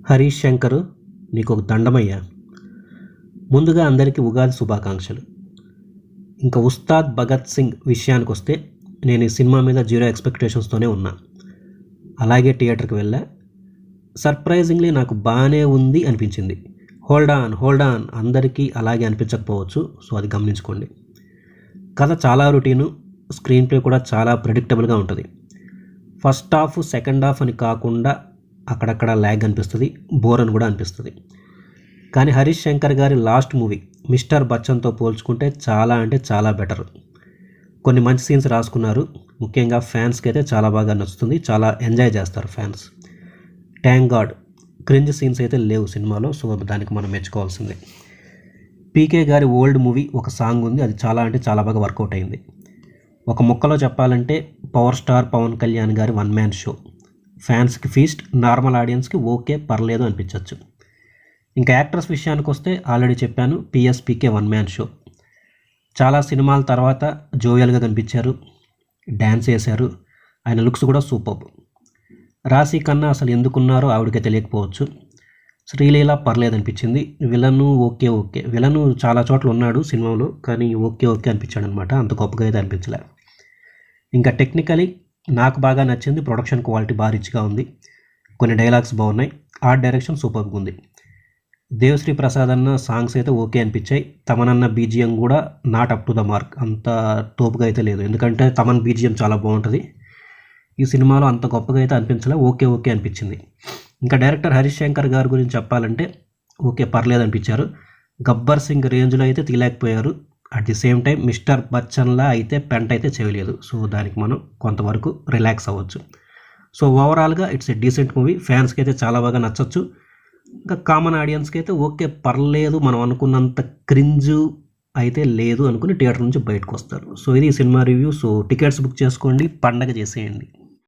హరీష్ శంకర్ నీకు ఒక దండమయ్యా. ముందుగా అందరికీ ఉగాది శుభాకాంక్షలు. ఇంకా ఉస్తాద్ భగత్ సింగ్ విషయానికి వస్తే నేను ఈ సినిమా మీద జీరో ఎక్స్పెక్టేషన్స్తోనే ఉన్నా. అలాగే థియేటర్కి వెళ్ళా. సర్ప్రైజింగ్లీ నాకు బాగానే ఉంది అనిపించింది. హోల్డ్ ఆన్ అందరికీ అలాగే అనిపించకపోవచ్చు, సో అది గమనించుకోండి. కథ చాలా రొటీను, స్క్రీన్ ప్లే కూడా చాలా ప్రెడిక్టబుల్గా ఉంటుంది. ఫస్ట్ హాఫ్ సెకండ్ హాఫ్ అని కాకుండా అక్కడక్కడ ల్యాగ్ అనిపిస్తుంది, బోర్ అని కూడా అనిపిస్తుంది. కానీ హరీష్ శంకర్ గారి లాస్ట్ మూవీ మిస్టర్ బచ్చన్తో పోల్చుకుంటే చాలా అంటే చాలా బెటర్. కొన్ని మంచి సీన్స్ రాసుకున్నారు. ముఖ్యంగా ఫ్యాన్స్కి అయితే చాలా బాగా నచ్చుతుంది, చాలా ఎంజాయ్ చేస్తారు fans. Thank God cringe scenes అయితే లేవు సినిమాలో, సో దానికి మనం మెచ్చుకోవాల్సిందే. పీకే గారి ఓల్డ్ మూవీ ఒక సాంగ్ ఉంది, అది చాలా అంటే చాలా బాగా వర్కౌట్ అయింది. ఒక ముక్కలో చెప్పాలంటే పవర్ స్టార్ పవన్ కళ్యాణ్ గారి వన్ మ్యాన్ షో. ఫ్యాన్స్కి ఫీస్ట్, నార్మల్ ఆడియన్స్కి ఓకే పర్లేదు అనిపించవచ్చు. ఇంకా యాక్టర్స్ విషయానికి వస్తే ఆల్రెడీ చెప్పాను, పీకే వన్ మ్యాన్ షో. చాలా సినిమాల తర్వాత జోవియల్గా కనిపించారు, డ్యాన్స్ వేశారు. ఆయన లుక్స్ కూడా సూపర్. రాశి కన్నా అసలు ఎందుకున్నారో ఆవిడకే తెలియకపోవచ్చు. శ్రీలీల పర్లేదు అనిపించింది. విలను ఓకే విలను చాలా చోట్ల ఉన్నాడు సినిమాలో, కానీ ఓకే అనిపించాడు అనమాట, అంత గొప్పగా అయితే అనిపించలే. ఇంకా టెక్నికలీ నాకు బాగా నచ్చింది. ప్రొడక్షన్ క్వాలిటీ బాగా రిచ్గా ఉంది, కొన్ని డైలాగ్స్ బాగున్నాయి, ఆర్ట్ డైరెక్షన్ సూపర్గా ఉంది. దేవశ్రీ ప్రసాద్ అన్న సాంగ్స్ అయితే ఓకే అనిపించాయి. తమనన్న బీజిఎం కూడా not up to the mark, అంత తోపుగా అయితే లేదు. ఎందుకంటే తమన్ బీజిఎం చాలా బాగుంటుంది. ఈ సినిమాలో అంత గొప్పగా అయితే అనిపించలే, ఓకే అనిపించింది. ఇంకా డైరెక్టర్ హరీష్ శంకర్ గారి గురించి చెప్పాలంటే ఓకే పర్లేదు అనిపించారు. గబ్బర్ సింగ్ రేంజ్లో అయితే తీయలేకపోయారు. At the same time mister బచ్చన్లా అయితే పెంట అయితే చేయలేదు. సో దానికి మనం కొంతవరకు రిలాక్స్ అవ్వచ్చు. సో ఓవరాల్గా ఇట్స్ ఎ డీసెంట్ మూవీ. ఫ్యాన్స్కి అయితే చాలా బాగా నచ్చచ్చు. ఇంకా కామన్ ఆడియన్స్కి అయితే ఓకే పర్లేదు, మనం అనుకున్నంత క్రింజు అయితే లేదు అనుకుని థియేటర్ నుంచి బయటకు వస్తారు. సో ఇది cinema review. So tickets book చేసుకోండి, పండగ చేసేయండి.